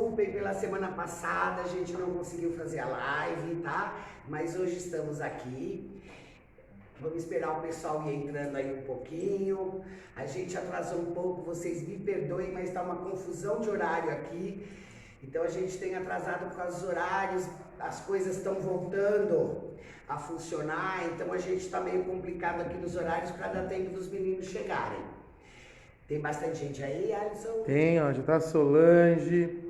desculpem pela semana passada, a gente não conseguiu fazer a live, tá? Mas hoje estamos aqui. Vamos esperar o pessoal ir entrando aí um pouquinho. A gente atrasou um pouco, vocês me perdoem, mas está uma confusão de horário aqui. Então a gente tem atrasado por causa dos horários, as coisas estão voltando a funcionar, então a gente está meio complicado aqui nos horários para dar tempo dos meninos chegarem. Tem bastante gente aí, Alisson? Tem, ó, já tá Solange,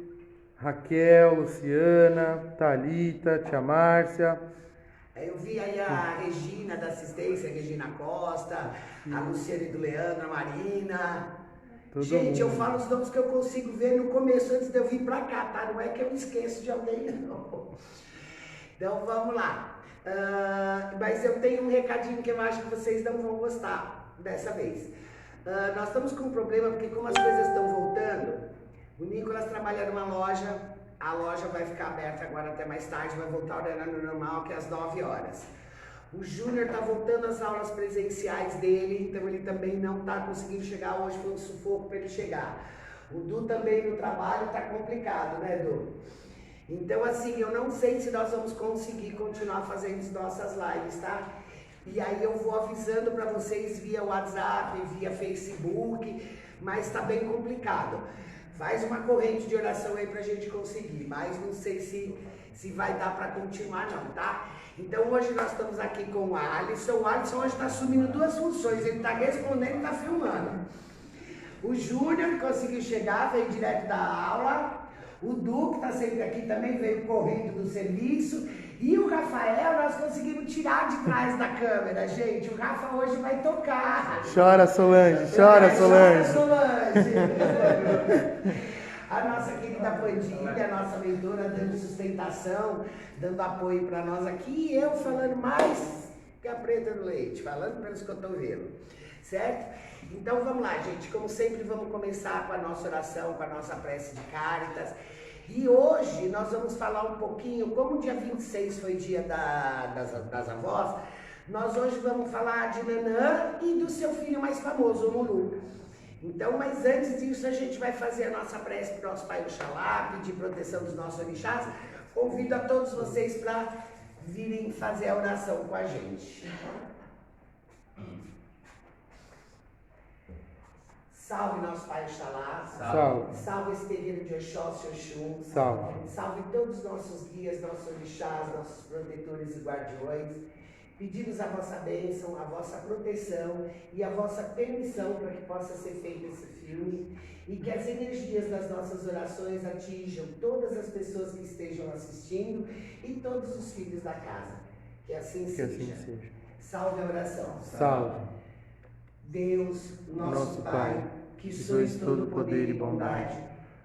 Raquel, Luciana, Thalita, Tia Márcia. Eu vi aí a Regina da assistência, a Regina Costa, a Luciane do Leandro, a Marina. Gente, eu falo os nomes que eu consigo ver no começo, antes de eu vir pra cá, tá? Não é que eu esqueço de alguém, não. Então, vamos lá. Mas eu tenho um recadinho que eu acho que vocês não vão gostar dessa vez. Nós estamos com um problema, porque como as coisas estão voltando, o Nicolas trabalha numa loja, a loja vai ficar aberta agora até mais tarde, vai voltar ao horário normal, que é às 9 horas. O Júnior está voltando às aulas presenciais dele, então ele também não está conseguindo chegar hoje, foi um sufoco para ele chegar. O Du também no trabalho está complicado, né, Du? Então, assim, eu não sei se nós vamos conseguir continuar fazendo as nossas lives, tá? E aí eu vou avisando para vocês via WhatsApp, via Facebook, mas está bem complicado. Faz uma corrente de oração aí pra gente conseguir, mas não sei se vai dar para continuar não, tá? Então hoje nós estamos aqui com o Alisson. O Alisson hoje está assumindo duas funções, ele está respondendo e está filmando. O Júnior conseguiu chegar, veio direto da aula. O Du, que está sempre aqui, também veio correndo do serviço. E o Rafael, nós conseguimos tirar de trás da câmera, gente. O Rafa hoje vai tocar. Chora, Solange, chora, Solange. Chora, Solange. A nossa querida Pandilha, a nossa mentora, dando sustentação, dando apoio para nós aqui. E eu falando mais que a preta do leite, falando pelos cotovelos, certo? Então vamos lá, gente. Como sempre, vamos começar com a nossa oração, com a nossa prece de Cáritas. E hoje nós vamos falar um pouquinho, como o dia 26 foi dia das avós, nós hoje vamos falar de Nanã e do seu filho mais famoso, o Lulu. Então, mas antes disso, a gente vai fazer a nossa prece para o nosso Pai Oxalá, pedir proteção dos nossos orixás. Convido a todos vocês para virem fazer a oração com a gente. Salve nosso Pai Oxalá. Salve. Salve esse terreiro de Oxóssi Oxum. Salve. Salve todos os nossos guias, nossos orixás, nossos protetores e guardiões. Pedimos a vossa bênção, a vossa proteção e a vossa permissão para que possa ser feito esse filme e que as energias das nossas orações atinjam todas as pessoas que estejam assistindo e todos os filhos da casa. Que assim seja. Salve a oração. Salve. Deus, nosso Pai, que sois todo poder e bondade,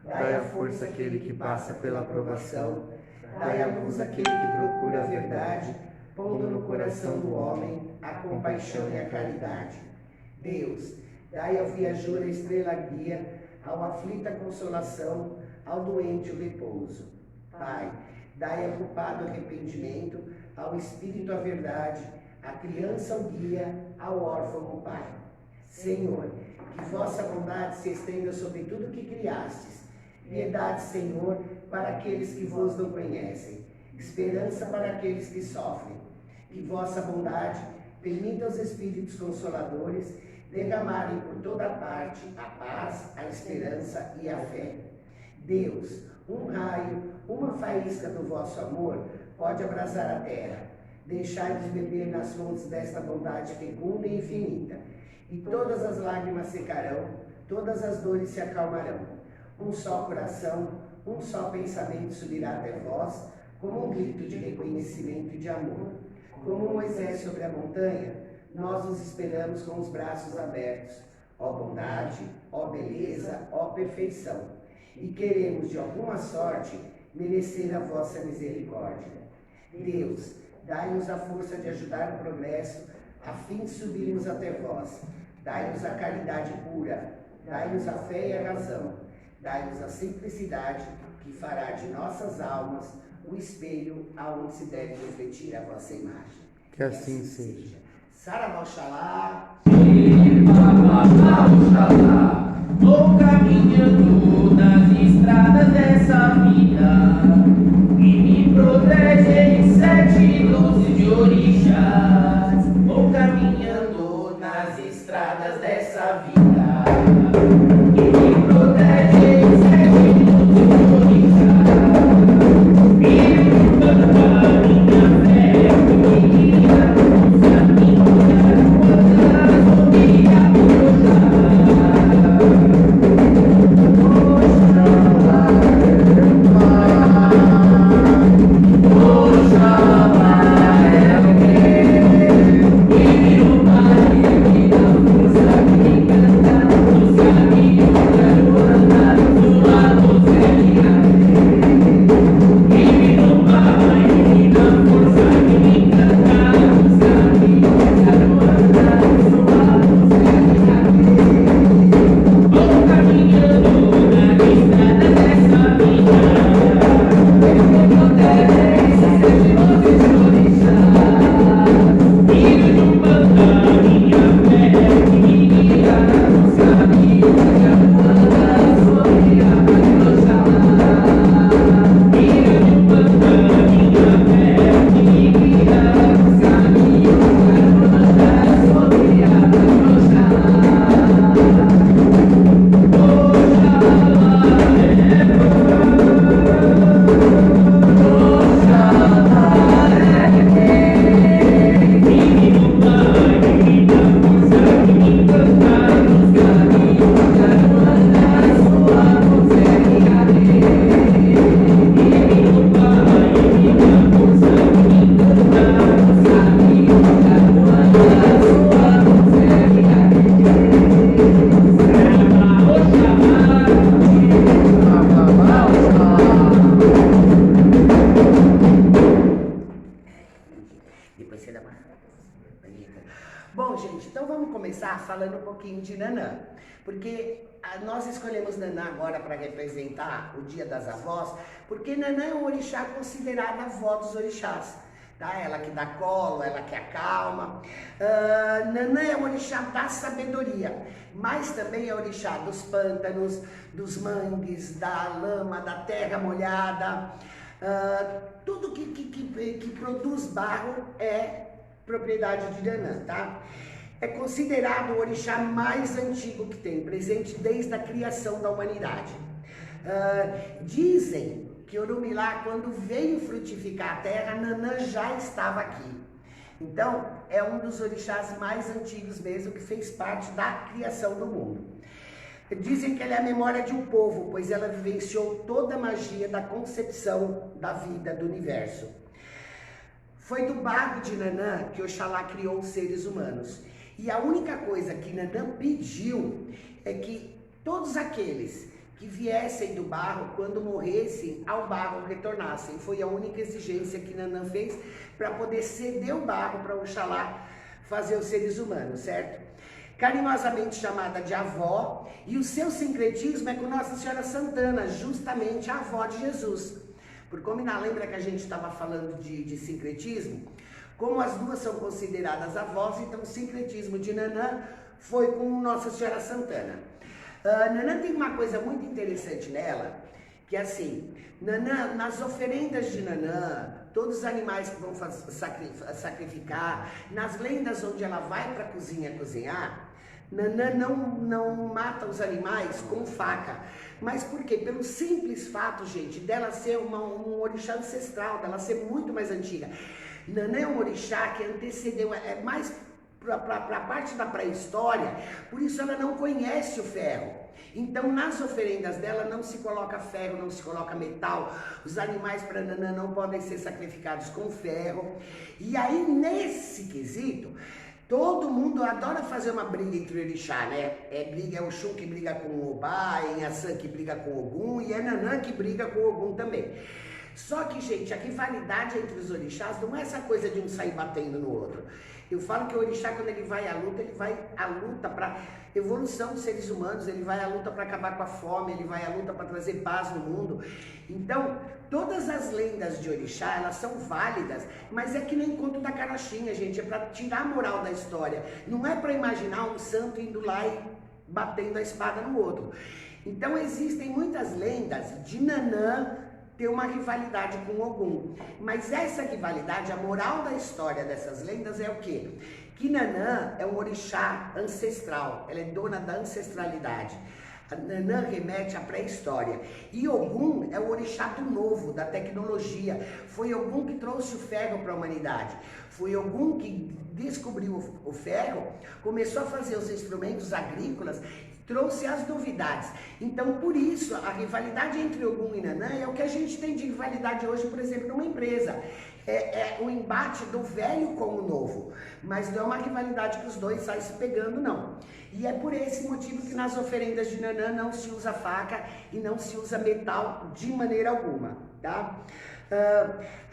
dai a força àquele que passa pela aprovação, dai a luz àquele que procura a verdade, pondo no coração do homem a compaixão e a caridade. Deus, dai ao viajor a estrela guia, ao aflito a consolação, ao doente o repouso. Pai, dai ao culpado arrependimento, ao espírito a verdade, à criança o guia, ao órfão o Pai. Senhor, que vossa bondade se estenda sobre tudo que criastes. Piedade, Senhor, para aqueles que vos não conhecem. Esperança para aqueles que sofrem. Que vossa bondade permita aos Espíritos Consoladores derramarem por toda parte a paz, a esperança e a fé. Deus, um raio, uma faísca do vosso amor pode abrasar a terra. Deixai-nos beber nas fontes desta bondade fecunda e infinita. E todas as lágrimas secarão, todas as dores se acalmarão. Um só coração, um só pensamento subirá até vós, como um grito de reconhecimento e de amor. Como Moisés sobre a montanha, nós nos esperamos com os braços abertos. Ó bondade, ó beleza, ó perfeição. E queremos, de alguma sorte, merecer a vossa misericórdia. Deus, dai-nos a força de ajudar o progresso, a fim de subirmos até vós. Dai-nos a caridade pura, dai-nos a fé e a razão, dai-nos a simplicidade que fará de nossas almas o espelho aonde se deve refletir a vossa imagem. Que assim seja. Saravá Oxalá. Vou caminhando nas estradas dessa vida. estradas dessa vida. Ele protege os caminhos de Orixá. Ele planta minha fé, que guia os caminhos das Bom, gente, então vamos começar falando um pouquinho de Nanã, porque nós escolhemos Nanã agora para representar o Dia das Avós, porque Nanã é um orixá considerado a avó dos orixás, tá? Ela que dá colo, ela que acalma. Nanã é um orixá da sabedoria, mas também é orixá dos pântanos, dos mangues, da lama, da terra molhada. Tudo que produz barro é propriedade de Nanã, tá? É considerado o orixá mais antigo que tem, presente desde a criação da humanidade. Dizem que Orumilá, quando veio frutificar a terra, Nanã já estava aqui. Então, é um dos orixás mais antigos mesmo, que fez parte da criação do mundo. Dizem que ela é a memória de um povo, pois ela vivenciou toda a magia da concepção da vida, do universo. Foi do barro de Nanã que Oxalá criou os seres humanos. E a única coisa que Nanã pediu é que todos aqueles que viessem do barro, quando morressem, ao barro retornassem. Foi a única exigência que Nanã fez para poder ceder o barro para Oxalá fazer os seres humanos, certo? Carinhosamente chamada de avó, e o seu sincretismo é com Nossa Senhora Santana, justamente a avó de Jesus. Por combinar, lembra que a gente estava falando de sincretismo? Como as duas são consideradas avós, então o sincretismo de Nanã foi com Nossa Senhora Santana. Nanã tem uma coisa muito interessante nela, que é assim, Nanã, nas oferendas de Nanã, todos os animais que vão sacrificar, nas lendas onde ela vai para a cozinha cozinhar, Nanã não mata os animais com faca. Mas por quê? Pelo simples fato, gente, dela ser um orixá ancestral, dela ser muito mais antiga. Nanã é um orixá que antecedeu, é mais para a parte da pré-história, por isso ela não conhece o ferro. Então, nas oferendas dela não se coloca ferro, não se coloca metal. Os animais para Nanã não podem ser sacrificados com ferro. E aí, nesse quesito, todo mundo adora fazer uma briga entre orixá, né? É o Xu que briga com o Obá, é Inhaçã que briga com o Ogum e é Nanã que briga com o Ogum também. Só que, gente, a rivalidade entre os orixás não é essa coisa de um sair batendo no outro. Eu falo que o orixá, quando ele vai à luta para evolução dos seres humanos, ele vai à luta para acabar com a fome, ele vai à luta para trazer paz no mundo. Então, todas as lendas de orixá, elas são válidas, mas é que nem conto da carochinha, gente, é para tirar a moral da história. Não é para imaginar um santo indo lá e batendo a espada no outro. Então, existem muitas lendas de Nanã ter uma rivalidade com Ogum. Mas essa rivalidade, a moral da história dessas lendas é o quê? que Nanã é um orixá ancestral, ela é dona da ancestralidade. A Nanã remete à pré-história. E Ogum é o orixá do novo, da tecnologia. Foi Ogum que trouxe o ferro para a humanidade. Foi Ogum que descobriu o ferro, começou a fazer os instrumentos agrícolas, trouxe as novidades. Então, por isso, a rivalidade entre Ogum e Nanã é o que a gente tem de rivalidade hoje, por exemplo, numa empresa. É o embate do velho com o novo, mas não é uma rivalidade que os dois saem se pegando, não. E é por esse motivo que nas oferendas de Nanã não se usa faca e não se usa metal de maneira alguma, tá?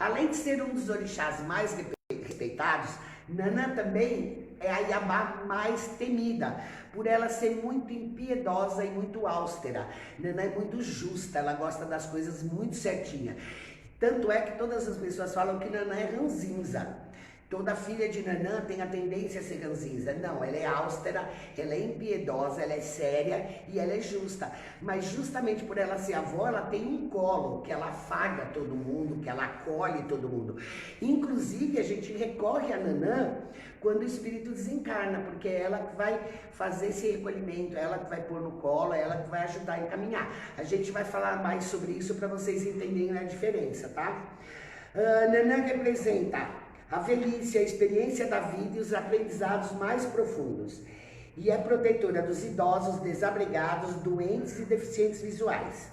Além de ser um dos orixás mais respeitados, Nanã também é a Iabá mais temida, por ela ser muito impiedosa e muito austera. Nanã é muito justa, ela gosta das coisas muito certinha. Tanto é que todas as pessoas falam que Nanã é ranzinza. Toda filha de Nanã tem a tendência a ser ranzinza. Não, ela é austera, ela é impiedosa, ela é séria e ela é justa. Mas justamente por ela ser avó, ela tem um colo, que ela afaga todo mundo, que ela acolhe todo mundo. Inclusive, a gente recorre a Nanã quando o espírito desencarna, porque é ela que vai fazer esse recolhimento, é ela que vai pôr no colo, é ela que vai ajudar a encaminhar. A gente vai falar mais sobre isso para vocês entenderem a diferença, tá? Nanã representa a velhice, a experiência da vida e os aprendizados mais profundos. E é protetora dos idosos, desabrigados, doentes e deficientes visuais.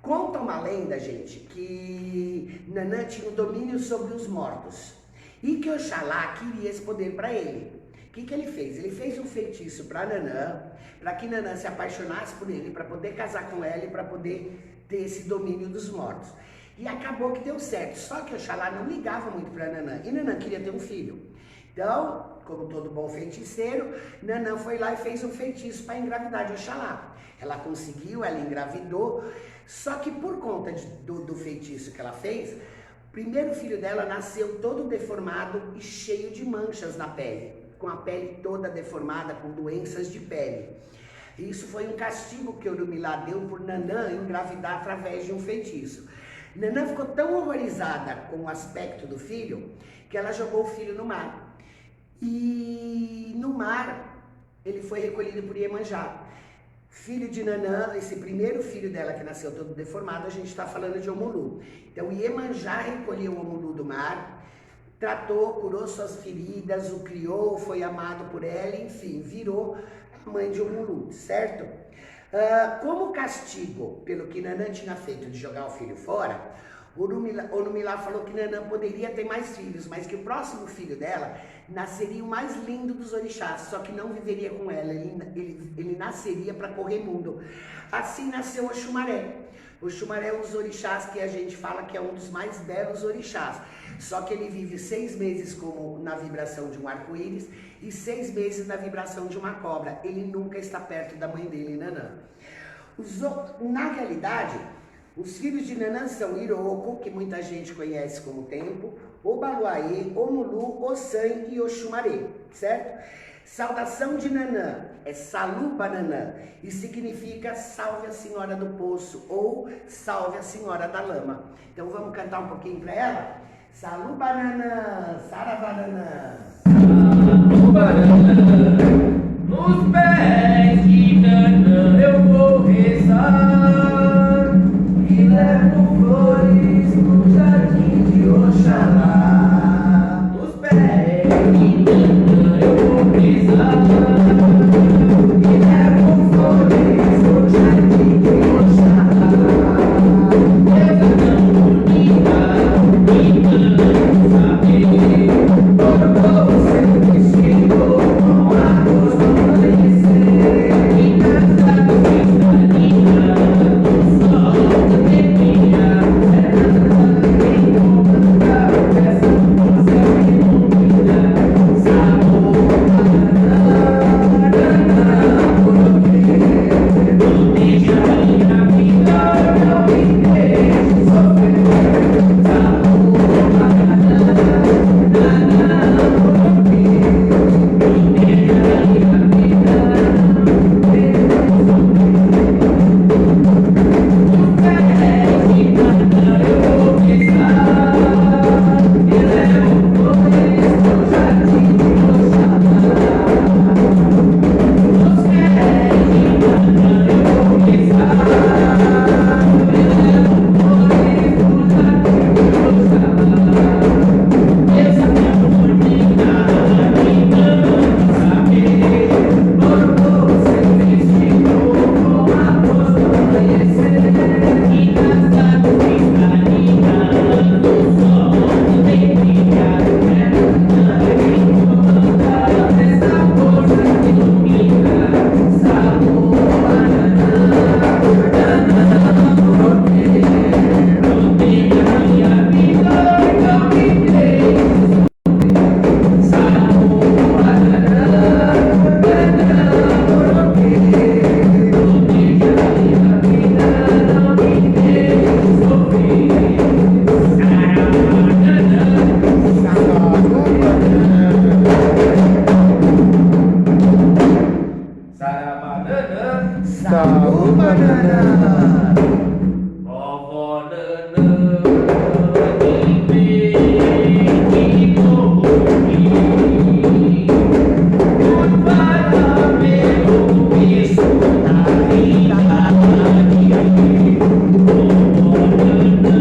Conta uma lenda, gente, que Nanã tinha o domínio sobre os mortos e que Oxalá queria esse poder para ele. O que ele fez? Ele fez um feitiço para Nanã, para que Nanã se apaixonasse por ele, para poder casar com ela e para poder ter esse domínio dos mortos. E acabou que deu certo, só que Oxalá não ligava muito para Nanã, e Nanã queria ter um filho. Então, como todo bom feiticeiro, Nanã foi lá e fez um feitiço para engravidar de Oxalá. Ela conseguiu, ela engravidou, só que por conta do feitiço que ela fez, o primeiro filho dela nasceu todo deformado e cheio de manchas na pele, com a pele toda deformada, com doenças de pele. Isso foi um castigo que Orumilá deu por Nanã engravidar através de um feitiço. Nanã ficou tão horrorizada com o aspecto do filho, que ela jogou o filho no mar. E no mar, ele foi recolhido por Iemanjá. Filho de Nanã, esse primeiro filho dela que nasceu todo deformado, a gente está falando de Omulu. Então Iemanjá recolheu o Omulu do mar, tratou, curou suas feridas, o criou, foi amado por ela, enfim, virou a mãe de Omulu, certo? Como castigo pelo que Nanã tinha feito de jogar o filho fora, Orumilá falou que Nanã poderia ter mais filhos, mas que o próximo filho dela nasceria o mais lindo dos orixás, só que não viveria com ela, ele nasceria para correr mundo. Assim nasceu Oxumaré. Oxumaré é um dos orixás que a gente fala que é um dos mais belos orixás, só que ele vive 6 meses como na vibração de um arco-íris e 6 meses na vibração de uma cobra. Ele nunca está perto da mãe dele, Nanã. Na realidade, os filhos de Nanã são Iroko, que muita gente conhece como Tempo, Obaluaê, Omulu, Ossan e Oxumaré, certo? Saudação de Nanã é Saluba Nanã e significa Salve a Senhora do Poço ou Salve a Senhora da Lama. Então vamos cantar um pouquinho para ela? Saluba Nanã, Saravá Nanã. Saluba Nanã, nos pés de Nanã eu vou rezar e levo flores no jardim de Oxalá. Nos pés de Nanã eu vou rezar e levo flores no jardim de Oxalá. Essa tão bonita e não saber como você me ensinou com a banana. Vovó Nanã, que vem, que corre, curvada pelo peso da realidade. Vovó Nanã,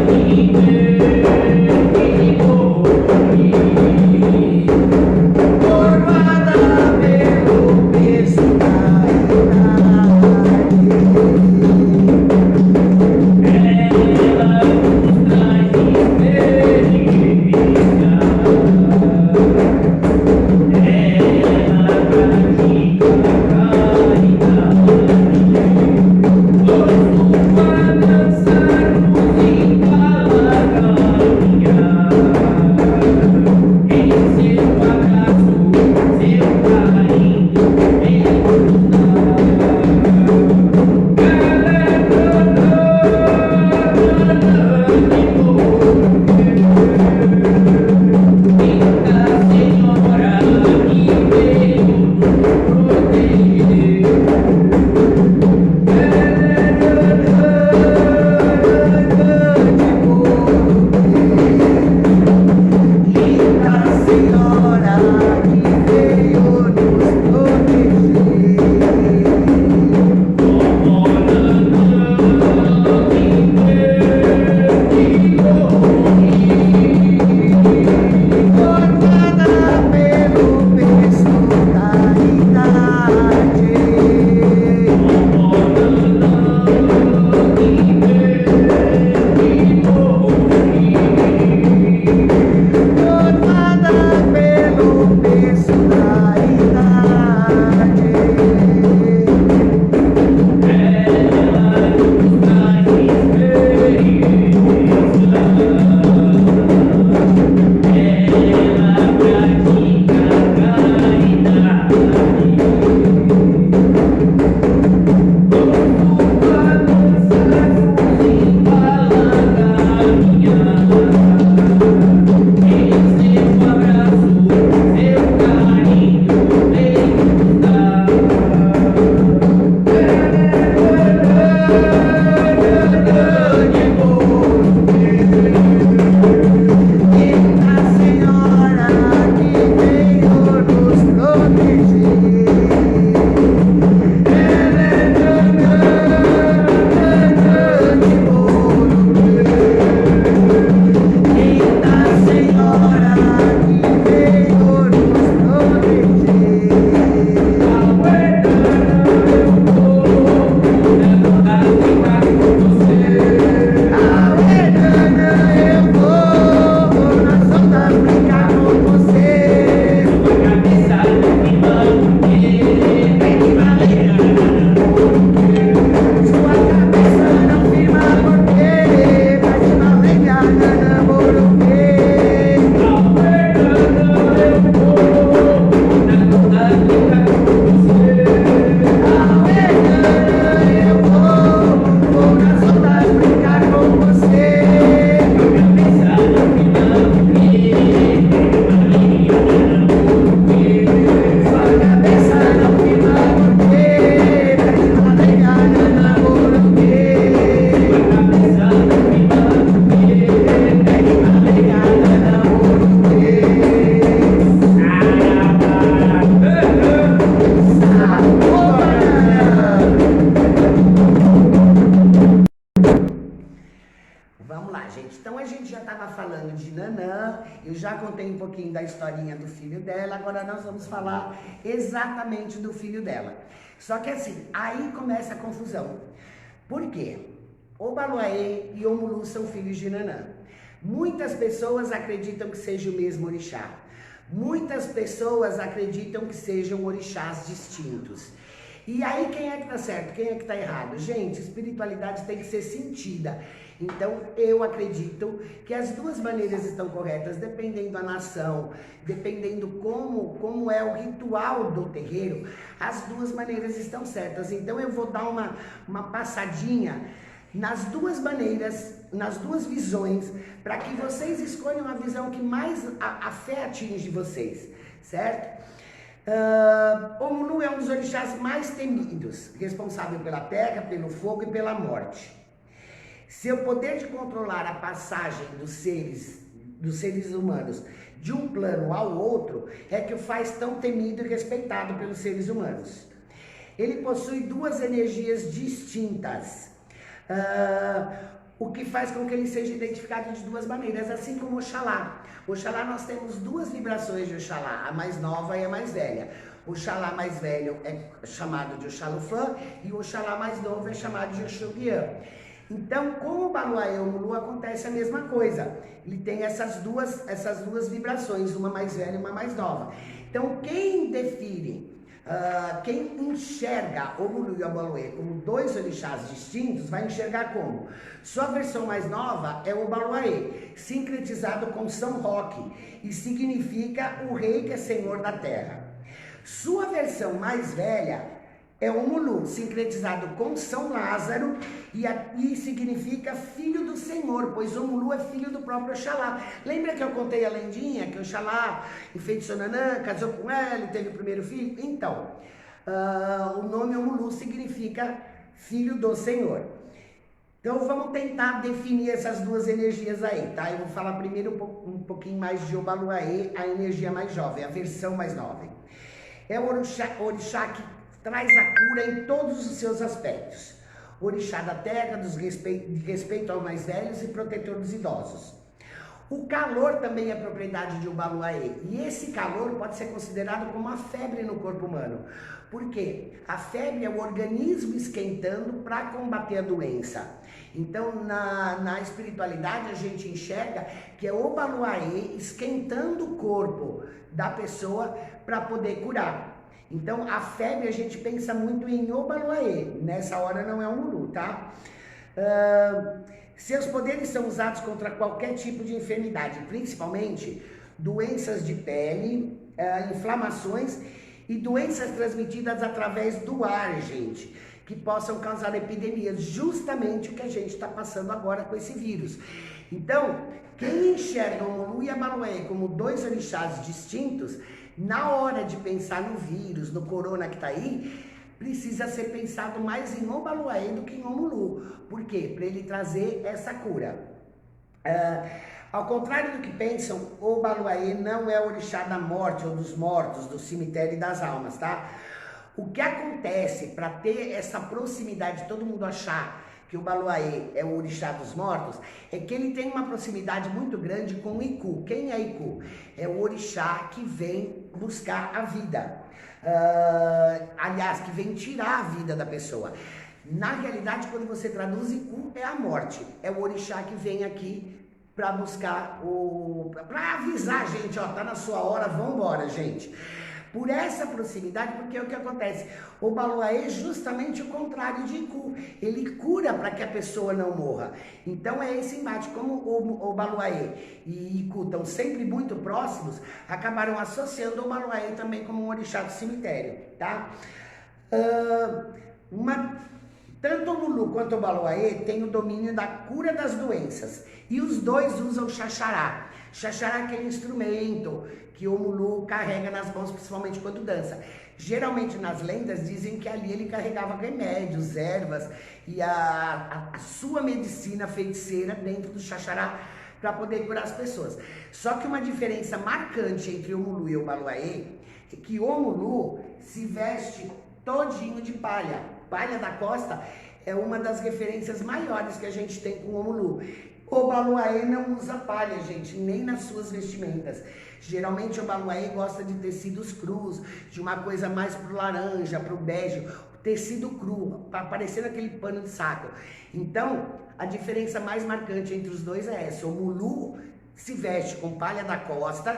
que vem, que corre, curvada pelo peso da Eu já contei um pouquinho da historinha do filho dela, agora nós vamos falar exatamente do filho dela. Só que assim, aí começa a confusão. Por quê? Obaluaê e Omulu são filhos de Nanã. Muitas pessoas acreditam que seja o mesmo orixá. Muitas pessoas acreditam que sejam orixás distintos. E aí quem é que tá certo, quem é que tá errado? Gente, espiritualidade tem que ser sentida. Então eu acredito que as duas maneiras estão corretas, dependendo da nação, dependendo como é o ritual do terreiro, as duas maneiras estão certas. Então eu vou dar uma passadinha nas duas maneiras, nas duas visões, para que vocês escolham a visão que mais a fé atinge vocês, certo? Omulu é um dos orixás mais temidos, responsável pela terra, pelo fogo e pela morte. Seu poder de controlar a passagem dos seres humanos de um plano ao outro é que o faz tão temido e respeitado pelos seres humanos. Ele possui duas energias distintas, o que faz com que ele seja identificado de duas maneiras, assim como Oxalá. Oxalá, nós temos duas vibrações de Oxalá, a mais nova e a mais velha. O Oxalá mais velho é chamado de Oxalufã e o Oxalá mais novo é chamado de Oxuguiã. Então, com o Baluaê Omulu acontece a mesma coisa. Ele tem essas duas vibrações, uma mais velha e uma mais nova. Então, quem define, quem enxerga Omulu e Obaluê como dois orixás distintos, vai enxergar como? Sua versão mais nova é o Baluaê, sincretizado com São Roque, e significa o rei que é senhor da terra. Sua versão mais velha é o Omulu, sincretizado com São Lázaro, e significa filho do Senhor, pois Omulu é filho do próprio Oxalá. Lembra que eu contei a lendinha, que Oxalá enfeitiçou Nanã, casou com ela e teve o primeiro filho? Então, o nome Omulu significa filho do Senhor. Então vamos tentar definir essas duas energias aí, tá? Eu vou falar primeiro um pouquinho mais de Obaluaê, a energia mais jovem, a versão mais nova. É o orixá que traz a cura em todos os seus aspectos. Orixá da terra, de respeito aos mais velhos e protetor dos idosos. O calor também é propriedade de Obaluaê, e esse calor pode ser considerado como uma febre no corpo humano. Por quê? A febre é o organismo esquentando para combater a doença. Então, na espiritualidade, a gente enxerga que é Obaluaê esquentando o corpo da pessoa para poder curar. Então, a febre a gente pensa muito em Obaluaê, nessa hora não é um Omulu, tá? Seus poderes são usados contra qualquer tipo de enfermidade, principalmente doenças de pele, inflamações e doenças transmitidas através do ar, gente, que possam causar epidemias, justamente o que a gente está passando agora com esse vírus. Então, quem enxerga o Omulu e a Obaluaê como dois orixás distintos, na hora de pensar no vírus, no corona que está aí, precisa ser pensado mais em Obaluaê do que em Omulu. Por quê? Para ele trazer essa cura. Ao contrário do que pensam, Obaluaê não é o orixá da morte ou dos mortos, do cemitério e das almas, tá? O que acontece para ter essa proximidade, todo mundo achar que o Obaluaê é o orixá dos mortos, é que ele tem uma proximidade muito grande com o Iku. Quem é Iku? É o orixá que vem buscar a vida. Aliás, que vem tirar a vida da pessoa. Na realidade, quando você traduz Iku, é a morte. É o orixá que vem aqui para buscar, para avisar a gente, ó, tá na sua hora, vambora, gente. Por essa proximidade, porque é o que acontece? O Obaluaê é justamente o contrário de Iku. Ele cura para que a pessoa não morra. Então é esse embate. Como o Obaluaê e Iku estão sempre muito próximos, acabaram associando o Obaluaê também como um orixá do cemitério, tá? Tanto o Omulu quanto o Obaluaê têm o domínio da cura das doenças. E os dois usam o Xaxará. Xaxará é aquele instrumento que o Omulu carrega nas mãos, principalmente quando dança. Geralmente nas lendas dizem que ali ele carregava remédios, ervas e a sua medicina feiticeira dentro do Xaxará para poder curar as pessoas. Só que uma diferença marcante entre o Omulu e o Obaluaê é que o Omulu se veste todinho de palha. Palha da costa é uma das referências maiores que a gente tem com o Omulu. O Obaluaê não usa palha, gente, nem nas suas vestimentas. Geralmente o Obaluaê gosta de tecidos crus, de uma coisa mais pro laranja, pro bege, tecido cru, parecendo aquele pano de saco. Então, a diferença mais marcante entre os dois é essa. O Omulu se veste com palha da costa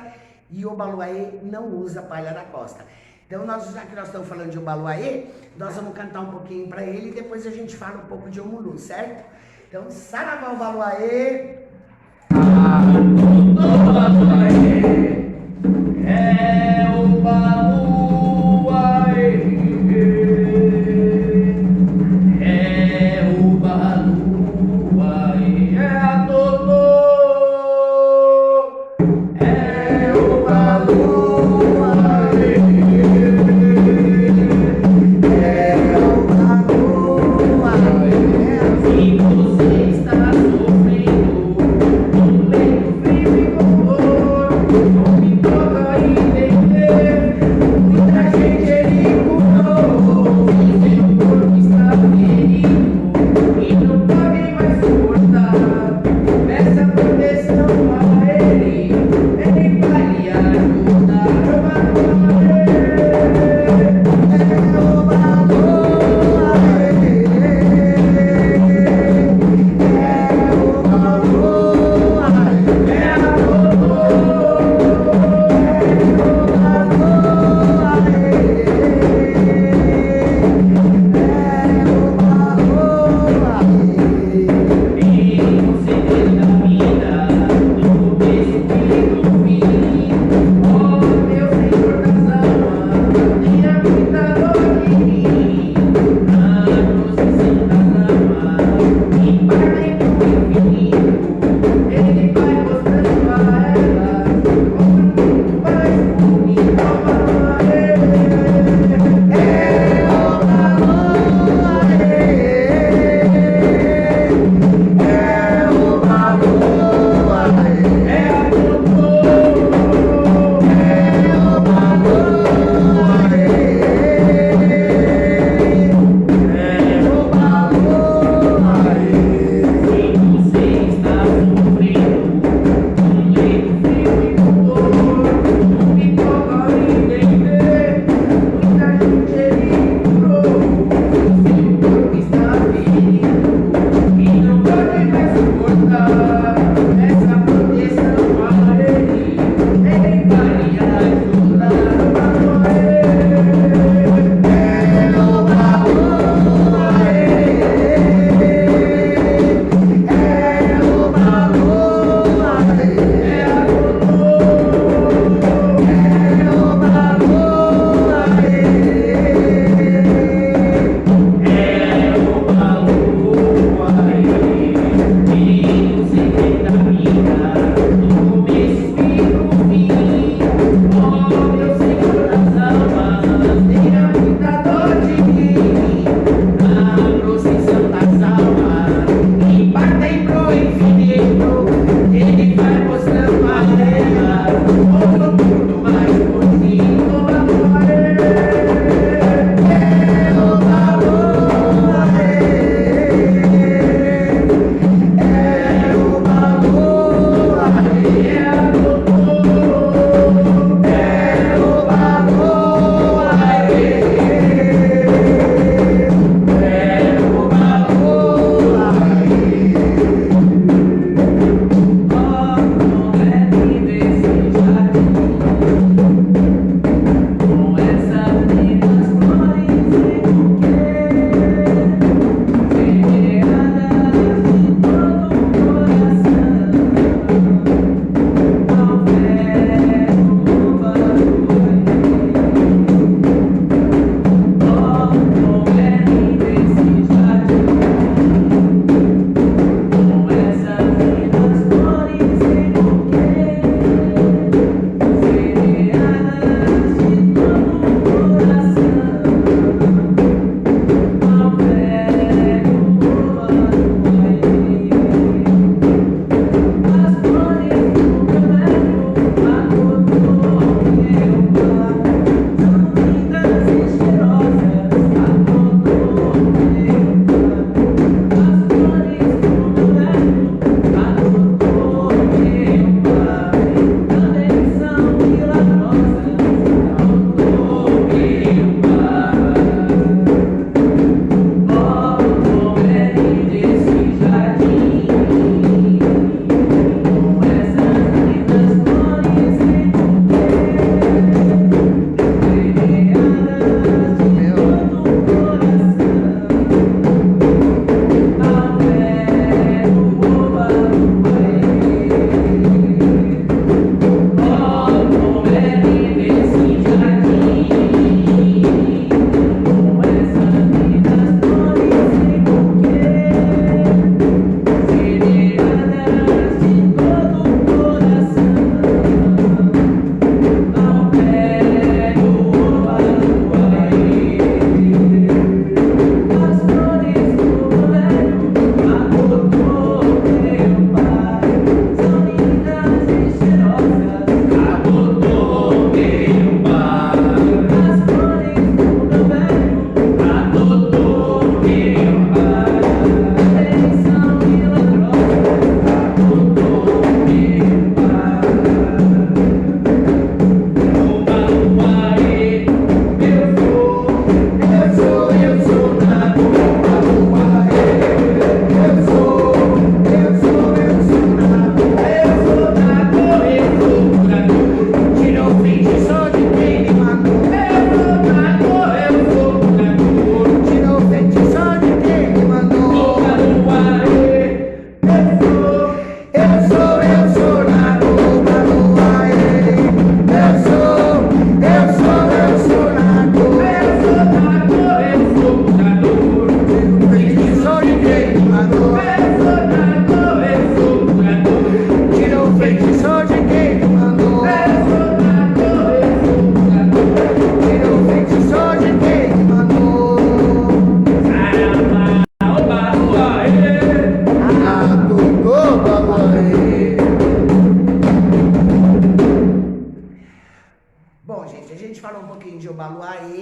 e o Obaluaê não usa palha da costa. Então, já que nós estamos falando de Obaluaê, nós vamos cantar um pouquinho para ele e depois a gente fala um pouco de Omulu, certo? Então, Saravá Obaluaê. É o Obaluaê, é o Obaluaê, é a Totô, é o Obaluaê.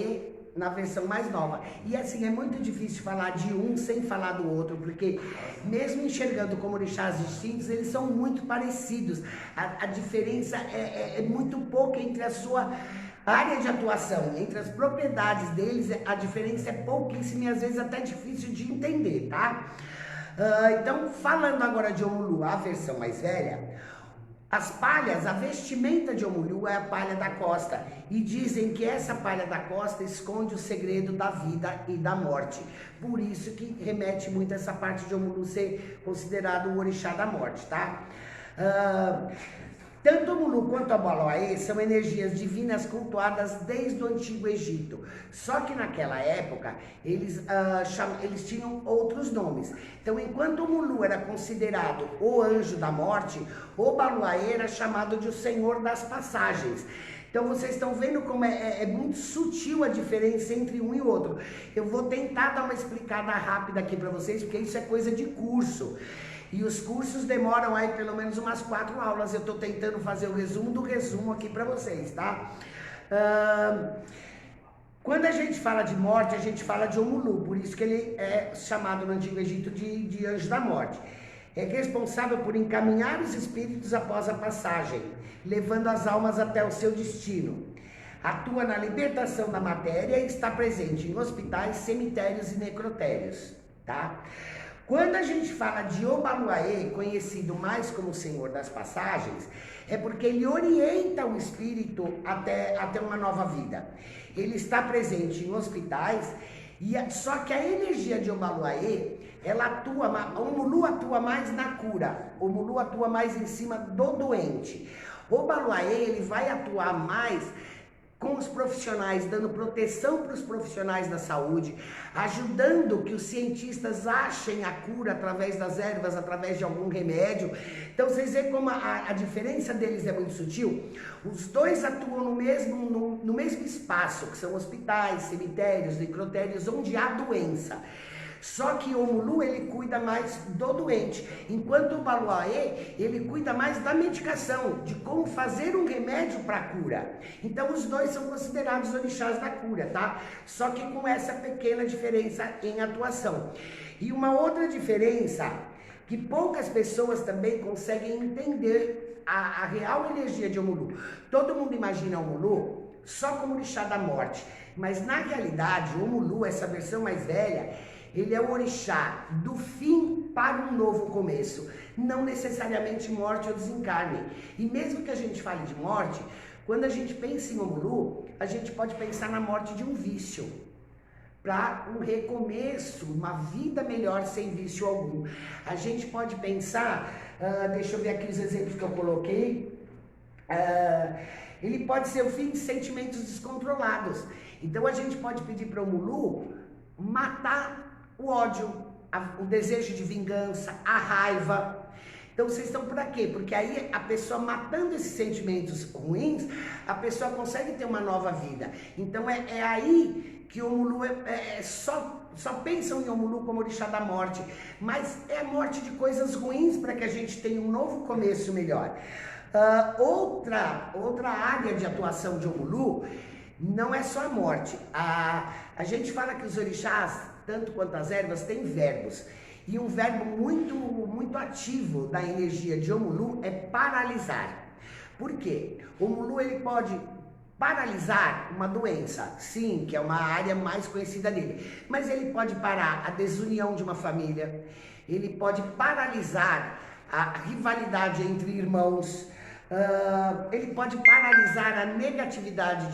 Baluaê na versão mais nova. E assim, é muito difícil falar de um sem falar do outro, porque mesmo enxergando como orixás distintos, eles são muito parecidos. A diferença é muito pouca entre a sua área de atuação, entre as propriedades deles, a diferença é pouquíssima e às vezes até difícil de entender, tá? Então, falando agora de Omulu, a versão mais velha, as palhas, a vestimenta de Omulu é a palha da costa, e dizem que essa palha da costa esconde o segredo da vida e da morte. Por isso que remete muito a essa parte de Omulu ser considerado o orixá da morte, tá? Tanto Omulu quanto a Baluaê são energias divinas cultuadas desde o Antigo Egito. Só que naquela época, eles tinham outros nomes. Então, enquanto Omulu era considerado o anjo da morte, o Baluaê era chamado de o Senhor das Passagens. Então, vocês estão vendo como é muito sutil a diferença entre um e outro. Eu vou tentar dar uma explicada rápida aqui para vocês, porque isso é coisa de curso. E os cursos demoram aí pelo menos umas 4 aulas. Eu estou tentando fazer o resumo do resumo aqui para vocês, tá? Quando a gente fala de morte, a gente fala de Omulu. Por isso que ele é chamado no Antigo Egito de anjo da morte. É responsável por encaminhar os espíritos após a passagem, levando as almas até o seu destino. Atua na libertação da matéria e está presente em hospitais, cemitérios e necrotérios, tá? Quando a gente fala de Obaluaê, conhecido mais como Senhor das Passagens, é porque ele orienta o espírito até uma nova vida. Ele está presente em hospitais, só que a energia de Obaluaê, o Omulu atua mais na cura, o Omulu atua mais em cima do doente. O Baluaê, ele vai atuar mais com os profissionais, dando proteção para os profissionais da saúde, ajudando que os cientistas achem a cura através das ervas, através de algum remédio. Então, vocês veem como a diferença deles é muito sutil. Os dois atuam no mesmo espaço, que são hospitais, cemitérios, necrotérios, onde há doença. Só que o Omulu, ele cuida mais do doente, enquanto o Baluaê, ele cuida mais da medicação, de como fazer um remédio para a cura. Então, os dois são considerados orixás da cura, tá? Só que com essa pequena diferença em atuação. E uma outra diferença, que poucas pessoas também conseguem entender a real energia de Omulu. Todo mundo imagina o Omulu só como orixá da morte, mas na realidade, o Omulu, essa versão mais velha, ele é o orixá do fim para um novo começo, não necessariamente morte ou desencarne. E mesmo que a gente fale de morte, quando a gente pensa em Omulu, a gente pode pensar na morte de um vício, para um recomeço, uma vida melhor sem vício algum. A gente pode pensar, deixa eu ver aqui os exemplos que eu coloquei, ele pode ser o fim de sentimentos descontrolados. Então a gente pode pedir para o Omulu matar o ódio, o desejo de vingança, a raiva. Então vocês estão por quê? Porque aí a pessoa matando esses sentimentos ruins, a pessoa consegue ter uma nova vida. Então é aí que o Omulu só pensam em Omulu como orixá da morte, mas é a morte de coisas ruins para que a gente tenha um novo começo melhor. Outra área de atuação de Omulu não é só a morte. A gente fala que os orixás, tanto quanto as ervas, têm verbos. E um verbo muito ativo da energia de Omulu é paralisar. Por quê? O Omulu, ele pode paralisar uma doença, sim, que é uma área mais conhecida dele. Mas ele pode parar a desunião de uma família. Ele pode paralisar a rivalidade entre irmãos. Ele pode paralisar a negatividade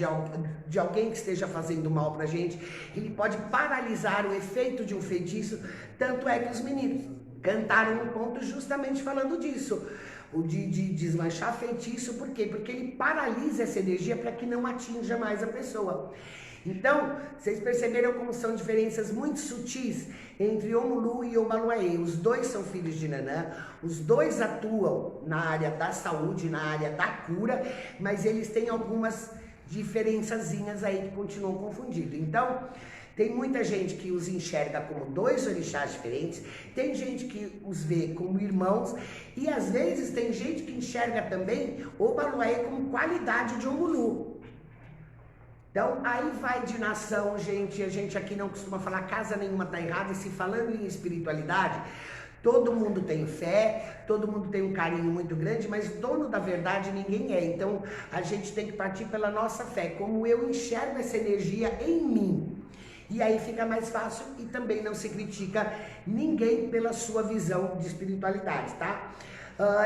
de alguém que esteja fazendo mal pra gente. Ele pode paralisar o efeito de um feitiço. Tanto é que os meninos cantaram um ponto justamente falando disso, o de desmanchar feitiço. Por quê? Porque ele paralisa essa energia para que não atinja mais a pessoa. Então, vocês perceberam como são diferenças muito sutis entre Omulu e Obaluaê. Os dois são filhos de Nanã, os dois atuam na área da saúde, na área da cura, mas eles têm algumas diferençazinhas aí que continuam confundindo. Então, tem muita gente que os enxerga como dois orixás diferentes, tem gente que os vê como irmãos, e às vezes tem gente que enxerga também Obaluaê como qualidade de Omulu. Então, aí vai de nação, gente. A gente aqui não costuma falar casa nenhuma tá errada. E se falando em espiritualidade, todo mundo tem fé, todo mundo tem um carinho muito grande, mas dono da verdade ninguém é. Então, a gente tem que partir pela nossa fé. Como eu enxergo essa energia em mim. E aí fica mais fácil e também não se critica ninguém pela sua visão de espiritualidade, tá?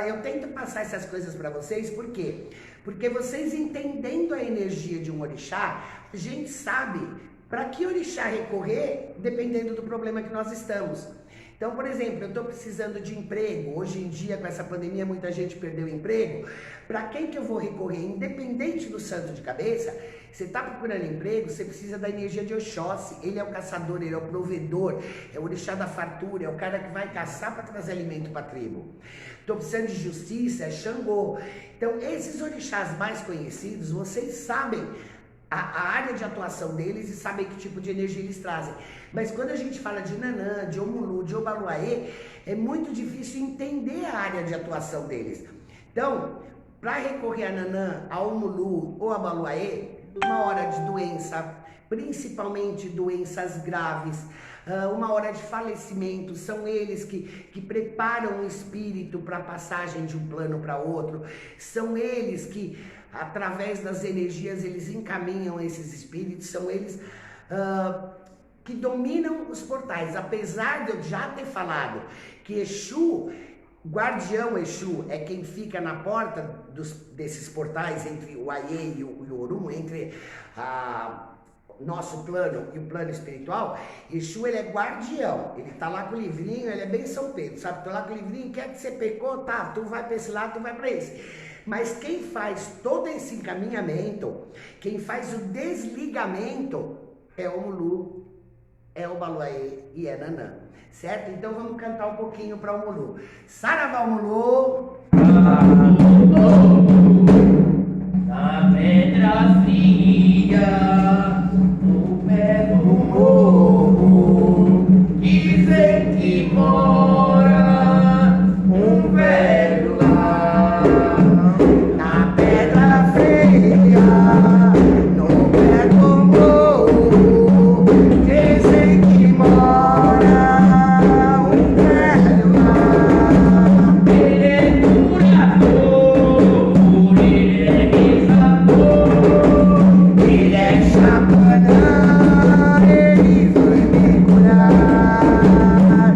Eu tento passar essas coisas para vocês, por quê? Porque vocês entendendo a energia de um orixá, a gente sabe para que orixá recorrer, dependendo do problema que nós estamos. Então, por exemplo, eu estou precisando de emprego, hoje em dia com essa pandemia muita gente perdeu o emprego, para quem que eu vou recorrer? Independente do santo de cabeça, você está procurando emprego, você precisa da energia de Oxóssi, ele é o caçador, ele é o provedor, é o orixá da fartura, é o cara que vai caçar para trazer alimento para a tribo. Estou precisando de justiça, é Xangô. Então, esses orixás mais conhecidos, vocês sabem a área de atuação deles e sabem que tipo de energia eles trazem. Mas quando a gente fala de Nanã, de Omulu, de Obaluaê, é muito difícil entender a área de atuação deles. Então, para recorrer a Nanã, a Omulu ou a Obaluaê, uma hora de doença, principalmente doenças graves, uma hora de falecimento, são eles que preparam o espírito para a passagem de um plano para outro, são eles que, através das energias, eles encaminham esses espíritos, são eles que dominam os portais. Apesar de eu já ter falado que Exu, guardião Exu, é quem fica na porta desses portais entre o Aie e o Orum, entre nosso plano e o plano espiritual. Exu, ele é guardião, ele tá lá com o livrinho, ele é bem São Pedro, sabe? Tô lá com o livrinho, quer que você pecou? Tá, tu vai para esse lado, tu vai para esse. Mas quem faz todo esse encaminhamento, quem faz o desligamento é o Omulu, é o Obaluaê e é Nanã, certo? Então vamos cantar um pouquinho para o Omulu. Saravá Omulu! Na pedra fria, no pé do morro, dizem que mora um velho lá. Na pedra fria, no pé do morro, dizem que mora um velho lá. Ele é curador, ele é rezador, Ele é chapanã, ele vai me curar.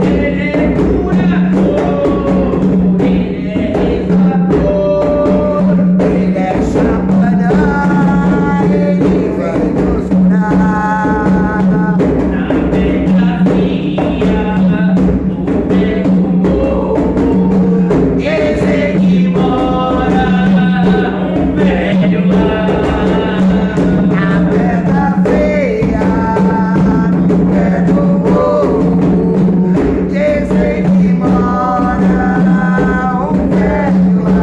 ele é curador, ele é rezador. Ele é chapanã, ele vai nos curar. Na pedra fria, no pé do morro, dizem que mora um velho lá. Na pedra feia, no pé do morro, dizem que mora um velho lá.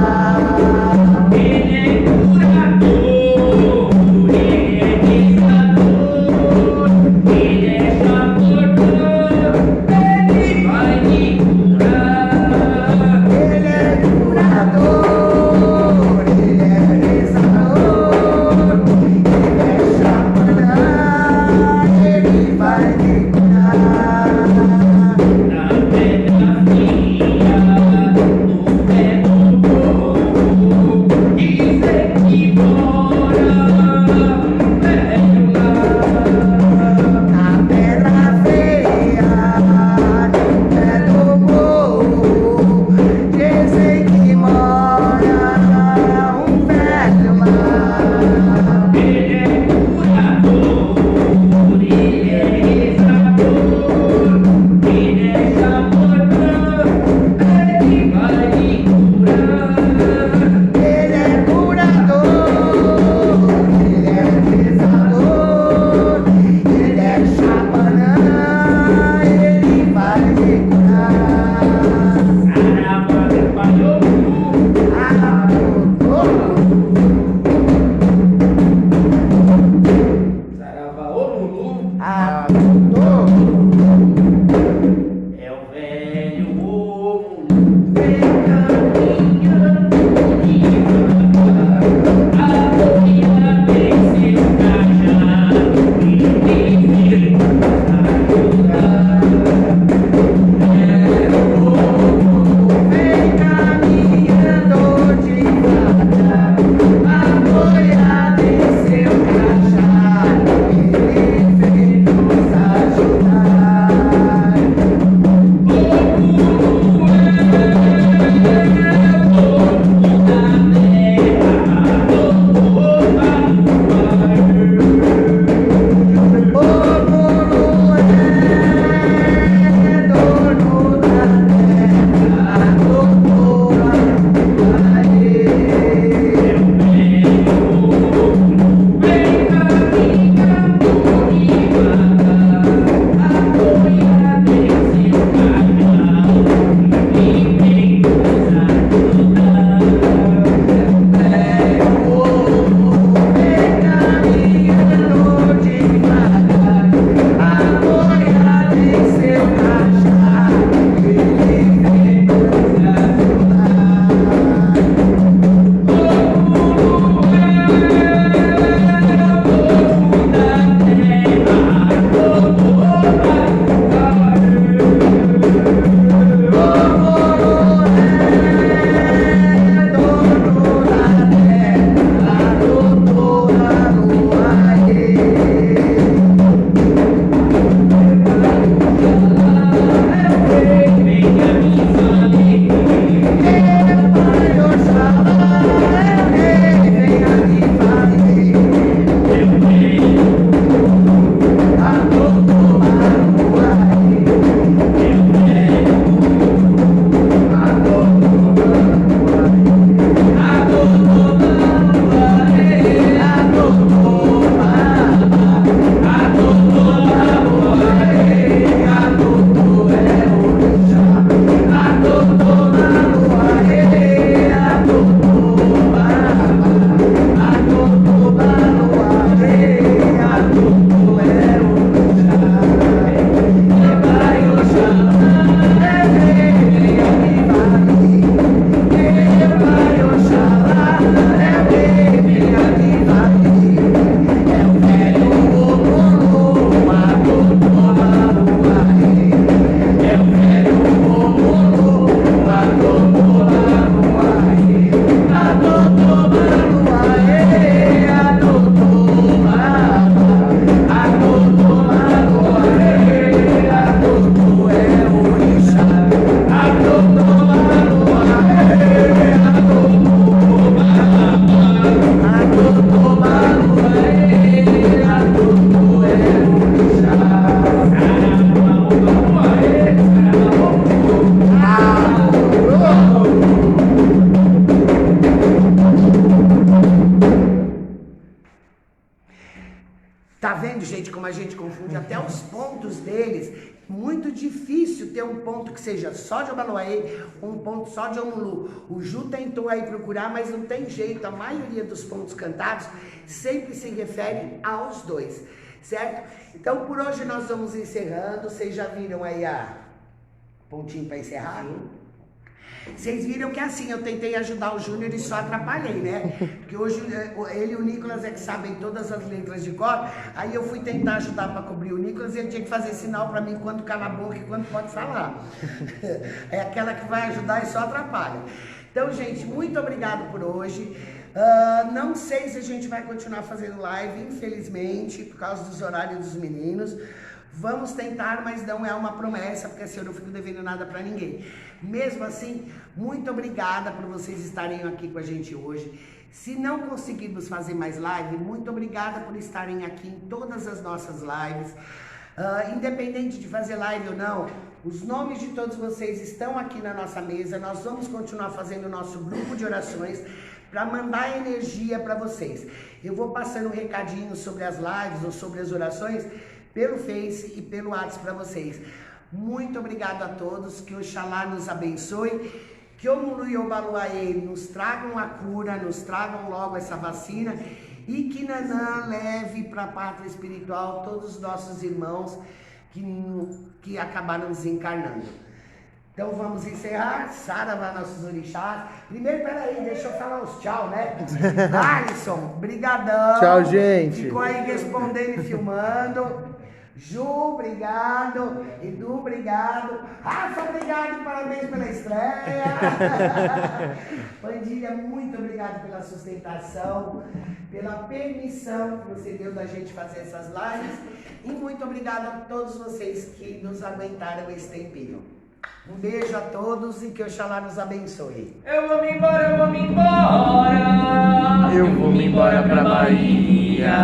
Ele é curador, ele é rezador, ele é chapador, ele vai me curar. Ele é curador, ele é rezador, ele é chapanã, ele vai me curar. Na pedra fria, no pé do morro, dizem que mora um velho lá. Na pedra feia, no pé do morro, dizem que mora um velho lá. Ele é curador, ele é rezador, ele é chapador, ele vai me curar. Ele é curador, ele é rezador, ele é chapanã, ele vai me curar. Saravá espalhou Saravá Omulu é o velho Omulu, vem caminhando devagar, a boia vem seus cajado. Tá vendo, gente, como a gente confunde até os pontos deles? Muito difícil ter um ponto que seja só de Obaloaê, um ponto só de Omulu. O Ju tentou aí procurar, mas não tem jeito. A maioria dos pontos cantados sempre se refere aos dois, certo? Então, por hoje nós vamos encerrando. Vocês já viram aí a pontinho para encerrar? Vocês viram que assim, eu tentei ajudar o Júnior e só atrapalhei, né? Porque hoje ele e o Nicolas é que sabem todas as letras de cor. Aí eu fui tentar ajudar para cobrir o Nicolas e ele tinha que fazer sinal para mim quando cala a boca e quando pode falar. É aquela que vai ajudar e só atrapalha. Então, gente, muito obrigado por hoje. Não sei se a gente vai continuar fazendo live, infelizmente, por causa dos horários dos meninos. Vamos tentar, mas não é uma promessa, porque assim eu não fico devendo nada para ninguém. Mesmo assim, muito obrigada por vocês estarem aqui com a gente hoje. Se não conseguirmos fazer mais live, muito obrigada por estarem aqui em todas as nossas lives. Independente de fazer live ou não, os nomes de todos vocês estão aqui na nossa mesa. Nós vamos continuar fazendo o nosso grupo de orações para mandar energia para vocês. Eu vou passando um recadinho sobre as lives ou sobre as orações pelo Face e pelo WhatsApp para vocês. Muito obrigado a todos, que Oxalá nos abençoe, que Omulu e Obaloaê nos tragam a cura, nos tragam logo essa vacina e que Nanã leve para a pátria espiritual todos os nossos irmãos que acabaram desencarnando. Então vamos encerrar. Saravá, nossos orixás. Primeiro, peraí, deixa eu falar os tchau, né? Alisson, brigadão. Tchau, gente. Ficou aí respondendo e filmando. Ju, obrigado. Edu, obrigado. Rafa, obrigado. Parabéns pela estreia. Pandilha, muito obrigado pela sustentação, pela permissão que você deu da gente fazer essas lives. E muito obrigado a todos vocês que nos aguentaram esse tempinho. Um beijo a todos e que Oxalá nos abençoe. Eu vou me embora, eu vou me embora. Eu vou me embora pra Bahia.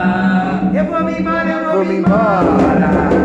Eu vou me embora, eu Vou me embora.